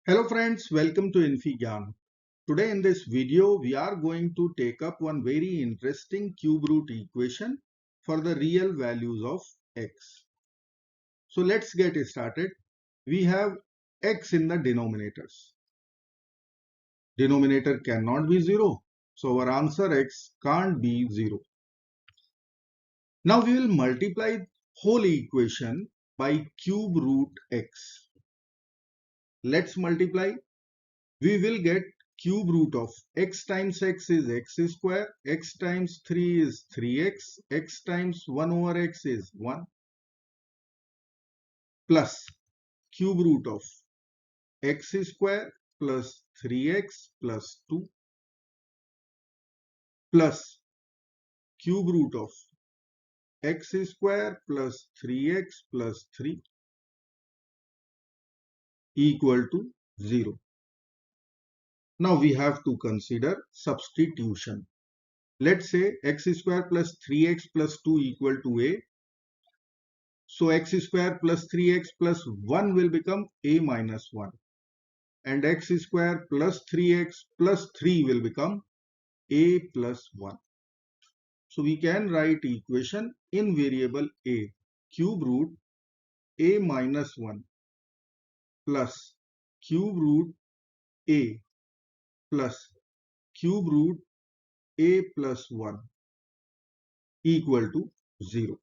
Hello friends, welcome to InfiGyan. Today in this video, we are going to take up one very interesting cube root equation for the real values of x. So let's get started. We have x in the denominators. Denominator cannot be 0. So our answer x can't be 0. Now we will multiply whole equation by cube root x. Let's multiply. We will get cube root of x times x is x square, x times 3 is 3x, x times 1 over x is 1, plus cube root of x square plus 3x plus 2, plus cube root of x square plus 3x plus 3 equal to 0. Now we have to consider substitution. Let's say x square plus 3x plus 2 equal to a. So x square plus 3x plus 1 will become a minus 1. And x square plus 3x plus 3 will become a plus 1. So we can write equation in variable a. Cube root a minus 1 plus cube root a plus cube root a plus 1 equal to 0.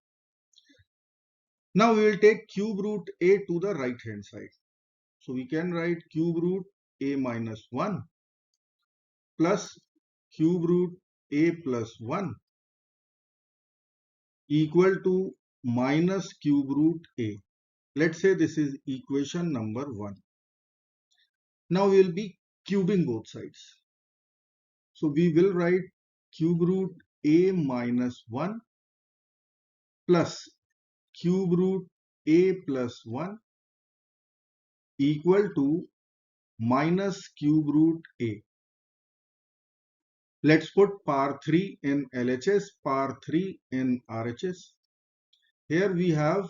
Now we will take cube root a to the right hand side. So we can write cube root a minus 1 plus cube root a plus 1 equal to minus cube root a. Let's say this is equation number 1. Now we will be cubing both sides. So we will write cube root a minus 1 plus cube root a plus 1 equal to minus cube root a. Let's put power 3 in LHS, power 3 in RHS. Here we have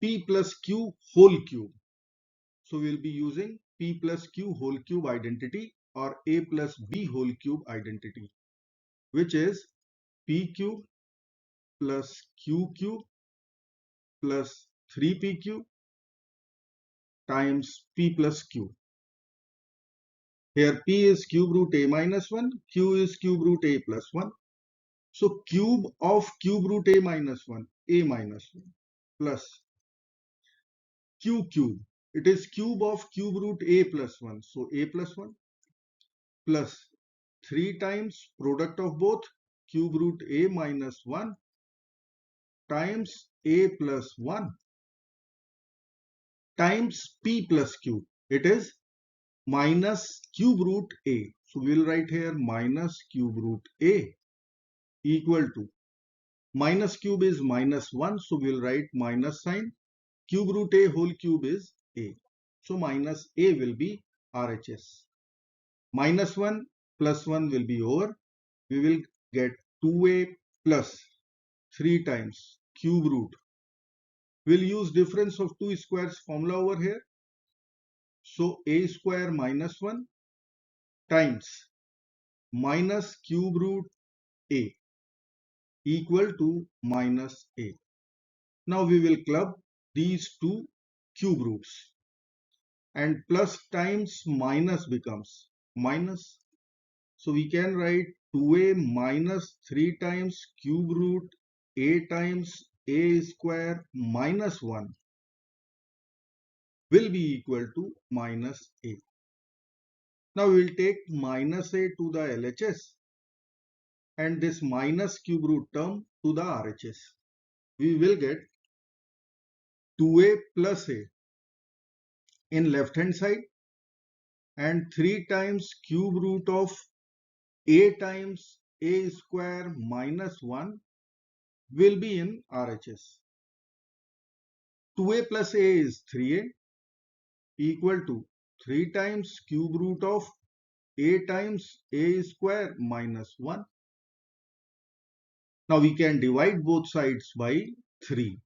p plus q whole cube. So we will be using p plus q whole cube identity or a plus b whole cube identity, which is p cube plus q cube plus 3p cube times p plus q. Here p is cube root a minus 1, q is cube root a plus 1. So cube of cube root a minus 1 plus q cube. It is cube of cube root a plus 1. So a plus 1 plus 3 times product of both cube root a minus 1 times a plus 1 times p plus q. It is minus cube root a. So we will write here minus cube root a equal to minus cube is minus 1. So we will write minus sign. Cube root a whole cube is a. So minus a will be RHS. Minus 1 plus 1 will be over. We will get 2a plus 3 times cube root. We'll use difference of two squares formula over here. So a square minus 1 times minus cube root a equal to minus a. Now we will club these two cube roots and plus times minus becomes minus. So we can write 2a minus 3 times cube root a times a square minus 1 will be equal to minus a. Now we will take minus a to the LHS and this minus cube root term to the RHS. We will get 2a plus a in left hand side and 3 times cube root of a times a square minus 1 will be in RHS. 2a plus a is 3a equal to 3 times cube root of a times a square minus 1. Now we can divide both sides by 3.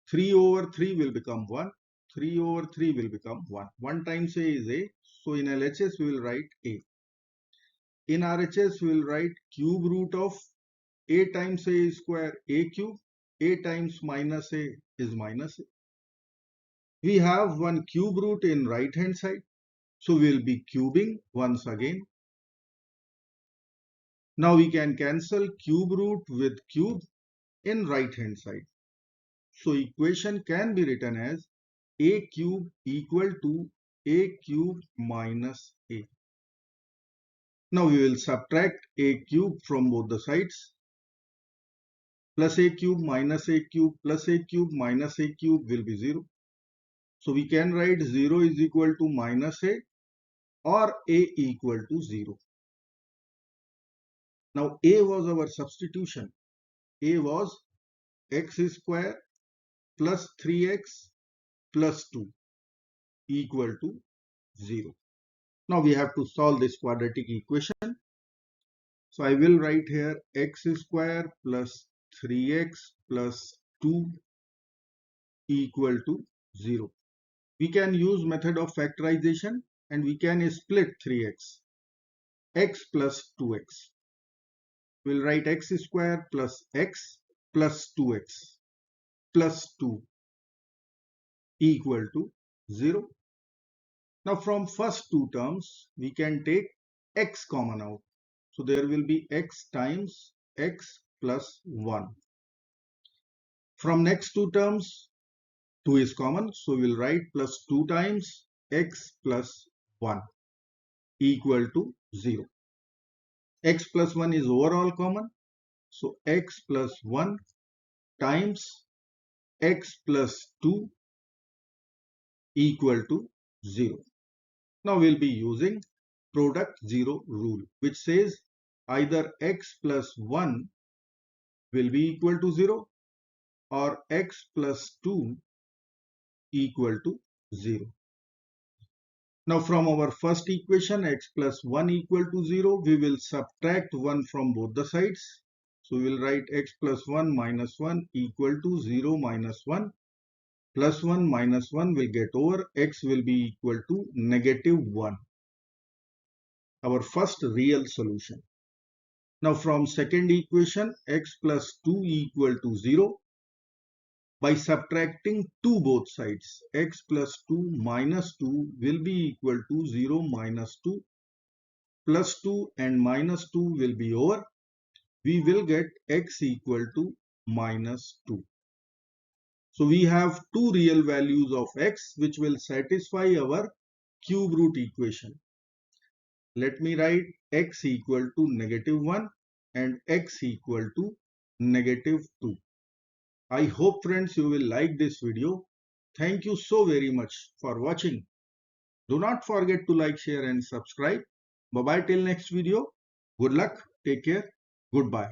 3 over 3 will become 1. 3 over 3 will become 1. 1 times A is A. So in LHS we will write A. In RHS we will write cube root of A times A is square A cube. A times minus A is minus A. We have one cube root in right hand side. So we will be cubing once again. Now we can cancel cube root with cube in right hand side. So equation can be written as A cube equal to A cube minus A. Now we will subtract A cube from both the sides. Plus A cube minus A cube plus A cube minus A cube will be 0. So we can write 0 is equal to minus A or A equal to 0. Now A was our substitution. A was x square plus 3x plus 2 equal to 0. Now we have to solve this quadratic equation. So I will write here x square plus 3x plus 2 equal to 0. We can use method of factorization and we can split 3x. X plus 2x. We'll write x square plus x plus 2x plus 2 equal to 0. Now from first two terms we can take x common out. So there will be x times x plus 1. From next two terms 2 is common. So we'll write plus 2 times x plus 1 equal to 0. X plus 1 is overall common. So x plus 1 times x plus 2 equal to 0. Now we'll be using product 0 rule, which says either x plus 1 will be equal to 0 or x plus 2 equal to 0. Now from our first equation x plus 1 equal to 0, we will subtract 1 from both the sides. So we will write x plus 1 minus 1 equal to 0 minus 1. Plus 1 minus 1 will get over, x will be equal to negative 1. Our first real solution. Now from second equation x plus 2 equal to 0. By subtracting 2 both sides, x plus 2 minus 2 will be equal to 0 minus 2. Plus 2 and minus 2 will be over. We will get x equal to minus 2. So we have two real values of x which will satisfy our cube root equation. Let me write x equal to negative 1 and x equal to negative 2. I hope friends you will like this video. Thank you so very much for watching. Do not forget to like, share and subscribe. Bye bye till next video. Good luck. Take care. Goodbye.